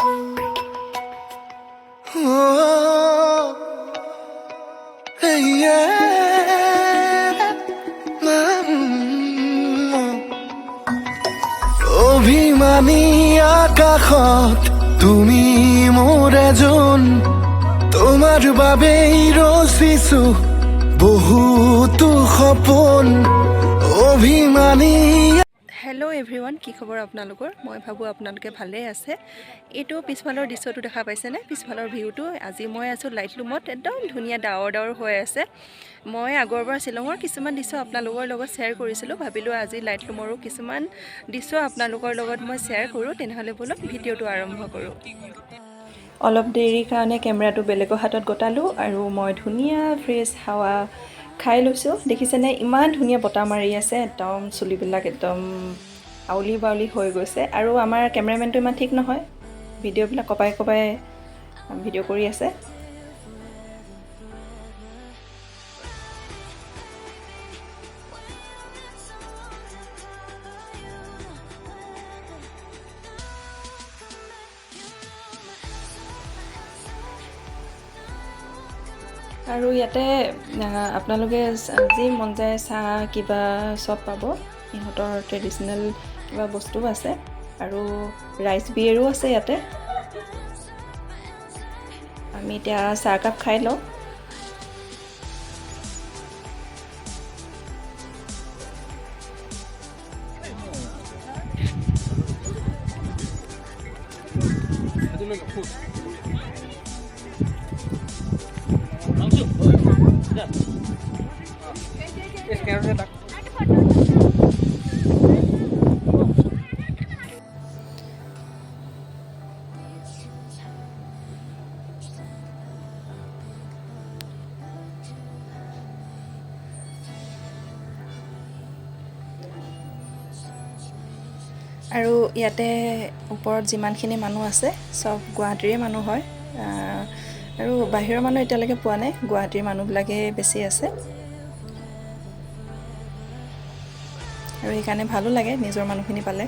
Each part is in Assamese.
অভিমানী আকাশত তুমি মোৰ এজন, তোমাৰ বাবেই ৰচিছো বহুতো সপোন। অভিমানী। হেল্ল' এভৰিৱান, কি খবৰ আপোনালোকৰ? মই ভাবোঁ আপোনালোকে ভালেই আছে। এইটো পিছফালৰ দৃশ্যটো দেখা পাইছেনে? পিছফালৰ ভিউটো। আজি মই আছোঁ লাইটলুমত। একদম ধুনীয়া ডাৱৰ হৈ আছে। মই আগৰবাৰ শ্বিলঙৰ কিছুমান দৃশ্য আপোনালোকৰ লগত শ্বেয়াৰ কৰিছিলোঁ। ভাবিলোঁ আজি লাইটলুমৰো কিছুমান দৃশ্য আপোনালোকৰ লগত মই শ্বেয়াৰ কৰোঁ। তেনেহ'লে বলক ভিডিঅ'টো আৰম্ভ কৰোঁ। অলপ দেৰিৰ কাৰণে কেমেৰাটো বেলেগৰ হাতত গতালোঁ আৰু মই ধুনীয়া ফ্ৰেছ হাৱা খাই লৈছোঁ। দেখিছেনে ইমান ধুনীয়া বতাহ মাৰি আছে, একদম চুলিবিলাক একদম আউলি বাউলি হৈ গৈছে। আৰু আমাৰ কেমেৰামেনটো ইমান ঠিক নহয়, ভিডিঅ'বিলাক কপাই ভিডিঅ' কৰি আছে। আৰু ইয়াতে আপোনালোকে যি মন যায় চাহ কিবা চব পাব। সিহঁতৰ ট্ৰেডিশ্যনেল কিবা বস্তুও আছে আৰু ৰাইচ বিয়েৰো আছে ইয়াতে। আমি এতিয়া চাহকাপ খাই লওঁ। আৰু ইয়াতে ওপৰত যিমানখিনি মানুহ আছে চব গুৱাহাটীৰে মানুহ হয়। আৰু বাহিৰৰ মানুহ এতিয়ালৈকে পোৱা নাই, গুৱাহাটীৰ মানুহবিলাকে বেছি আছে। আৰু সেইকাৰণে ভালো লাগে নিজৰ মানুহখিনি পালে।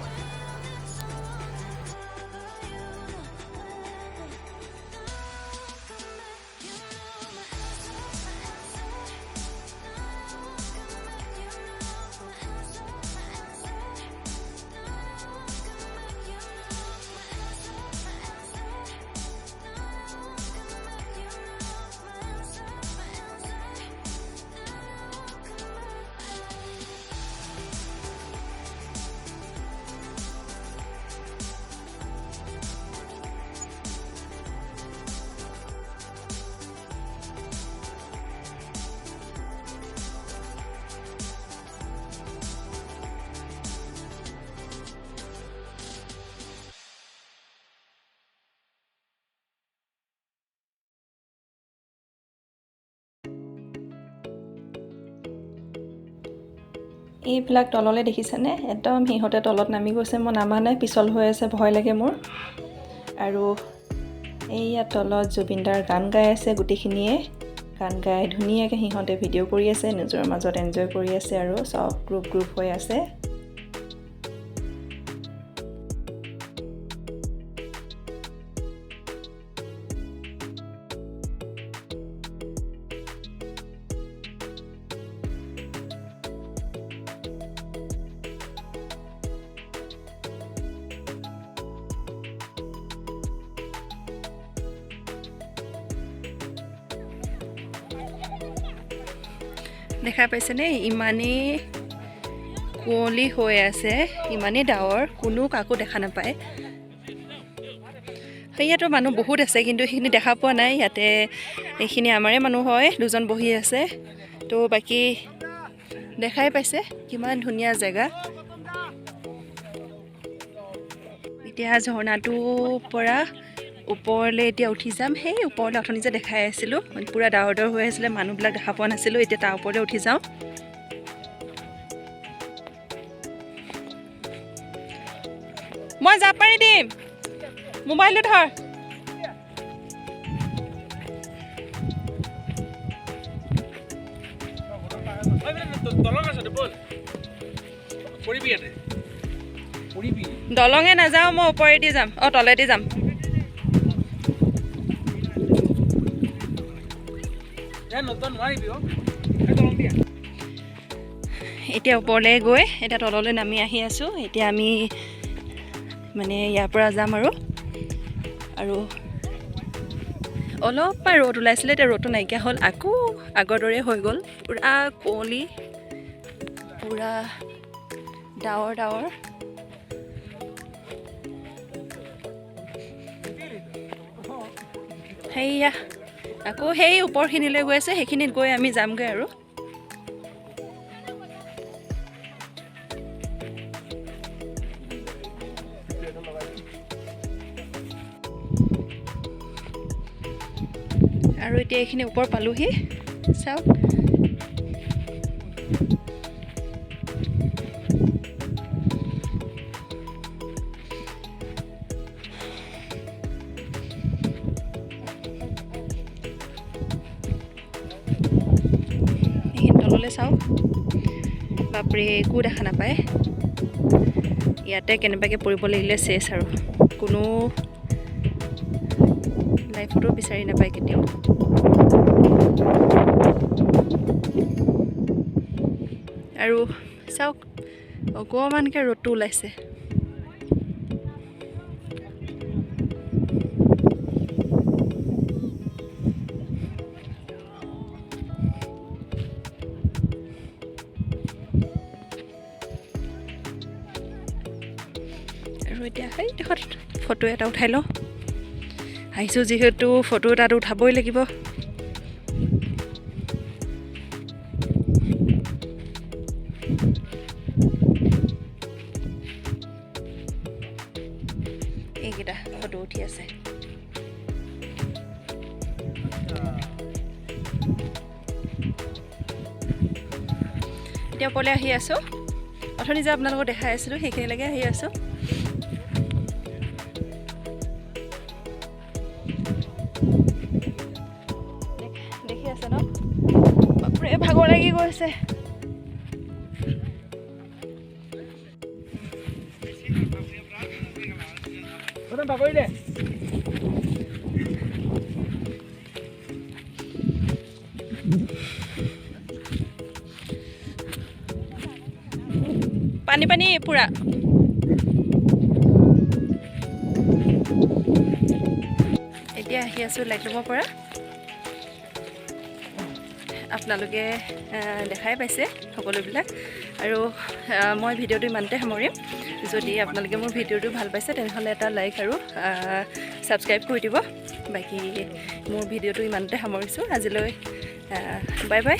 এইবিলাক তললৈ দেখিছেনে? একদম সিহঁতে তলত নামি গৈছে, মই নামা নাই, পিছল হৈ আছে, ভয় লাগে মোৰ। আৰু এইয়া তলত জুবিনদাৰ গান গাই আছে, গোটেইখিনিয়ে গান গাই ধুনীয়াকৈ সিহঁতে ভিডিঅ' কৰি আছে, নিজৰ মাজত এনজয় কৰি আছে আৰু চব গ্ৰুপ হৈ আছে। দেখা পাইছেনে? ইমানেই কুঁৱলী হৈ আছে, ইমানেই ডাৱৰ, কোনো কাকো দেখা নাপায়। ইয়াতো মানুহ বহুত আছে, কিন্তু সেইখিনি দেখা পোৱা নাই। ইয়াতে এইখিনি আমাৰে মানুহ হয়, দুজন বহি আছে। তো বাকী দেখাই পাইছে কিমান ধুনীয়া জেগা। এতিয়া ঝৰ্ণাটোৰ পৰা ওপৰলৈ এতিয়া উঠি যাম। সেই ওপৰলৈ অথনি যে দেখাই আছিলোঁ, পূৰা ডাৱৰ হৈ আছিলে, মানুহবিলাক দেখা পোৱা নাছিলোঁ। এতিয়া তাৰ ওপৰলৈ উঠি যাওঁ। মই জাপ মাৰি দিম, মোবাইলটো ধৰ। দলঙে নাযাওঁ, মই ওপৰেদি যাম, তলেদি যাম। এতিয়া ওপৰলৈ গৈ এতিয়া তললৈ নামি আহি আছোঁ। এতিয়া আমি মানে ইয়াৰ পৰা যাম আৰু অলপমান ৰ'দ ওলাইছিলে, এতিয়া ৰ'দটো নাইকিয়া হ'ল, আকৌ আগৰ দৰে হৈ গ'ল। পূৰা কুঁৱলী, পূৰা ডাৱৰ। সেইয়া আকৌ সেই ওপৰখিনিলৈ গৈ আছে, সেইখিনিত গৈ আমি যামগৈ আৰু। আৰু এতিয়া এইখিনি ওপৰ পালোহি, চাওক। এইখিনি তললৈ চাওক, বাপৰে একো দেখা নাপায়। ইয়াতে কেনেবাকৈ পৰিব লাগিলে চেছ আৰু, কোনো লাইফতো বিচাৰি নাপায় কেতিয়াও। আৰু চাওক অকণমানকৈ ৰ'দটো ওলাইছে। আৰু এতিয়া সেই দেশত ফটো এটা উঠাই লওঁ, আহিছোঁ যিহেতু ফটো এটাতো উঠাবই লাগিব। এইকেইটা ফটো উঠি আছে। এতিয়া ওপৰলৈ আহি আছোঁ, অথনি যে আপোনালোকক দেখাই আছিলোঁ সেইখিনিলৈকে আহি আছোঁ। দেখি আছে ন, বাপৰে ভাগৰ লাগি গৈছে। পানী পুৰা। এতিয়া আহি আছোঁ লাইটলুমৰ পৰা। আপোনালোকে দেখাই পাইছে সকলোবিলাক, আৰু মই ভিডিঅ'টো ইমানতে সামৰিম। যদি আপোনালোকে মোৰ ভিডিঅ'টো ভাল পাইছে তেনেহ'লে এটা লাইক আৰু ছাবস্ক্ৰাইব কৰি দিব। বাকী মোৰ ভিডিঅ'টো ইমানতে সামৰিছোঁ আজিলৈ, বাই বাই।